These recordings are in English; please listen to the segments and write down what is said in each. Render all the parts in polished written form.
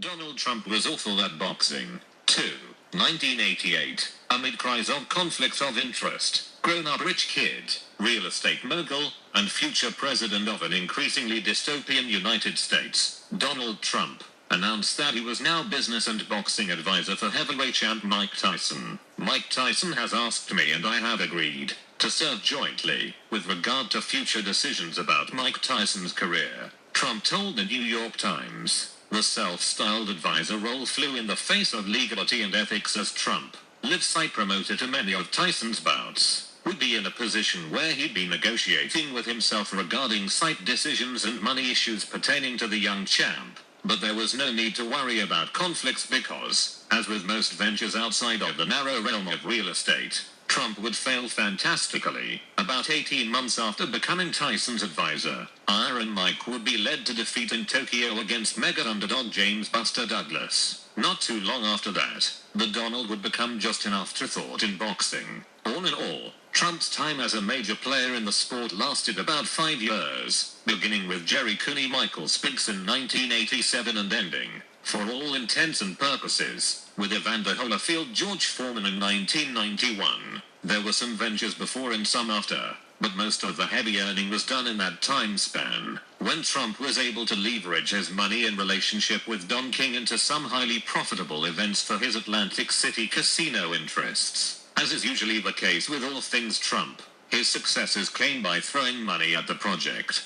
Donald Trump was awful at boxing. 2. 1988. Amid cries of conflict of interest, grown-up rich kid, real estate mogul, and future president of an increasingly dystopian United States, Donald Trump, announced that he was now business and boxing advisor for heavyweight champ Mike Tyson. Mike Tyson has asked me and I have agreed to serve jointly with regard to future decisions about Mike Tyson's career, Trump told the New York Times. The self-styled advisor role flew in the face of legality and ethics as Trump, live site promoter to many of Tyson's bouts, would be in a position where he'd be negotiating with himself regarding site decisions and money issues pertaining to the young champ. But there was no need to worry about conflicts because, as with most ventures outside of the narrow realm of real estate, Trump would fail fantastically. About 18 months after becoming Tyson's advisor, Iron Mike would be led to defeat in Tokyo against mega underdog James Buster Douglas. Not too long after that, the Donald would become just an afterthought in boxing. All in all, Trump's time as a major player in the sport lasted about 5 years, beginning with Jerry Cooney Michael Spinks in 1987 and ending, for all intents and purposes, with Evander Holyfield George Foreman in 1991. There were some ventures before and some after, but most of the heavy earning was done in that time span, when Trump was able to leverage his money and relationship with Don King into some highly profitable events for his Atlantic City casino interests. As is usually the case with all things Trump, his success is claimed by throwing money at the project,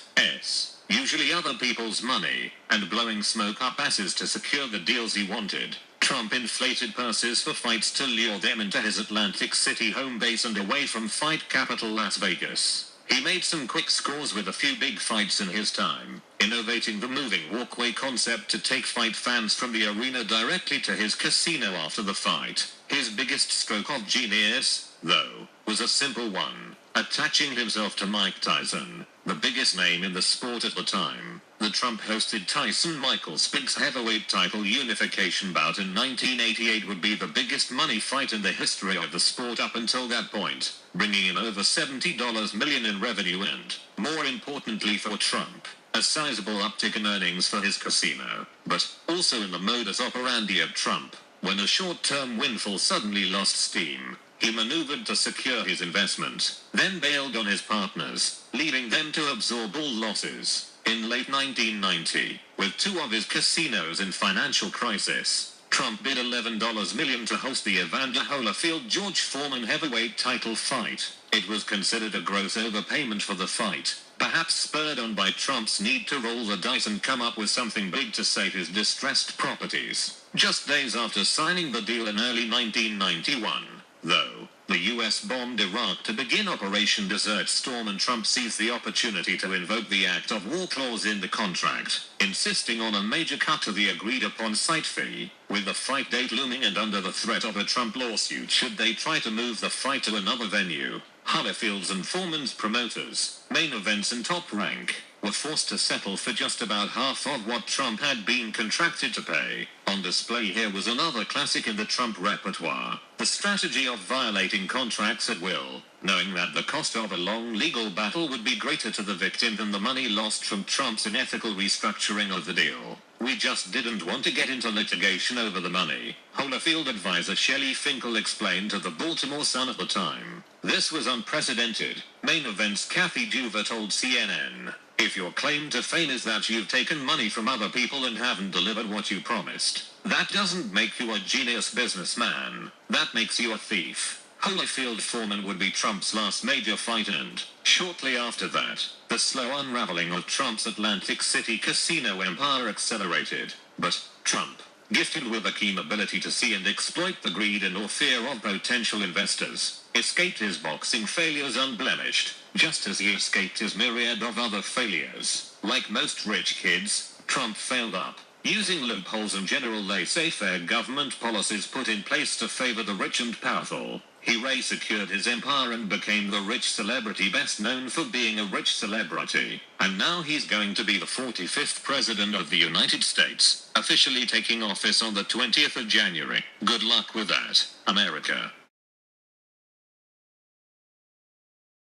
usually other people's money, and blowing smoke up asses to secure the deals he wanted. Trump inflated purses for fights to lure them into his Atlantic City home base and away from fight capital Las Vegas. He made some quick scores with a few big fights in his time, innovating the moving walkway concept to take fight fans from the arena directly to his casino after the fight. His biggest stroke of genius, though, was a simple one: attaching himself to Mike Tyson, the biggest name in the sport at the time. The Trump-hosted Tyson-Michael Spinks heavyweight title unification bout in 1988 would be the biggest money fight in the history of the sport up until that point, bringing in over $70 million in revenue and, more importantly for Trump, a sizable uptick in earnings for his casino. But, also in the modus operandi of Trump, when a short-term windfall suddenly lost steam, he maneuvered to secure his investment, then bailed on his partners, leaving them to absorb all losses. In late 1990, with two of his casinos in financial crisis, Trump bid $11 million to host the Evander Holyfield George Foreman heavyweight title fight. It was considered a gross overpayment for the fight, perhaps spurred on by Trump's need to roll the dice and come up with something big to save his distressed properties. Just days after signing the deal in early 1991, though, the U.S. bombed Iraq to begin Operation Desert Storm, and Trump seized the opportunity to invoke the Act of War clause in the contract, insisting on a major cut to the agreed-upon site fee, with the fight date looming and under the threat of a Trump lawsuit should they try to move the fight to another venue. Holyfield's and Foreman's promoters, Main Events and Top Rank, were forced to settle for just about half of what Trump had been contracted to pay. On display here was another classic in the Trump repertoire: the strategy of violating contracts at will, knowing that the cost of a long legal battle would be greater to the victim than the money lost from Trump's unethical restructuring of the deal. "We just didn't want to get into litigation over the money," Holyfield advisor Shelley Finkel explained to the Baltimore Sun at the time. "This was unprecedented," Main Event's Kathy Duva told CNN. "If your claim to fame is that you've taken money from other people and haven't delivered what you promised, that doesn't make you a genius businessman. That makes you a thief." Holyfield Foreman would be Trump's last major fight, and, shortly after that, the slow unraveling of Trump's Atlantic City casino empire accelerated. But Trump, gifted with a keen ability to see and exploit the greed and or fear of potential investors, escaped his boxing failures unblemished, just as he escaped his myriad of other failures. Like most rich kids, Trump failed up, using loopholes and general laissez-faire government policies put in place to favor the rich and powerful. He re-secured his empire and became the rich celebrity best known for being a rich celebrity. And now he's going to be the 45th President of the United States, officially taking office on the 20th of January. Good luck with that, America.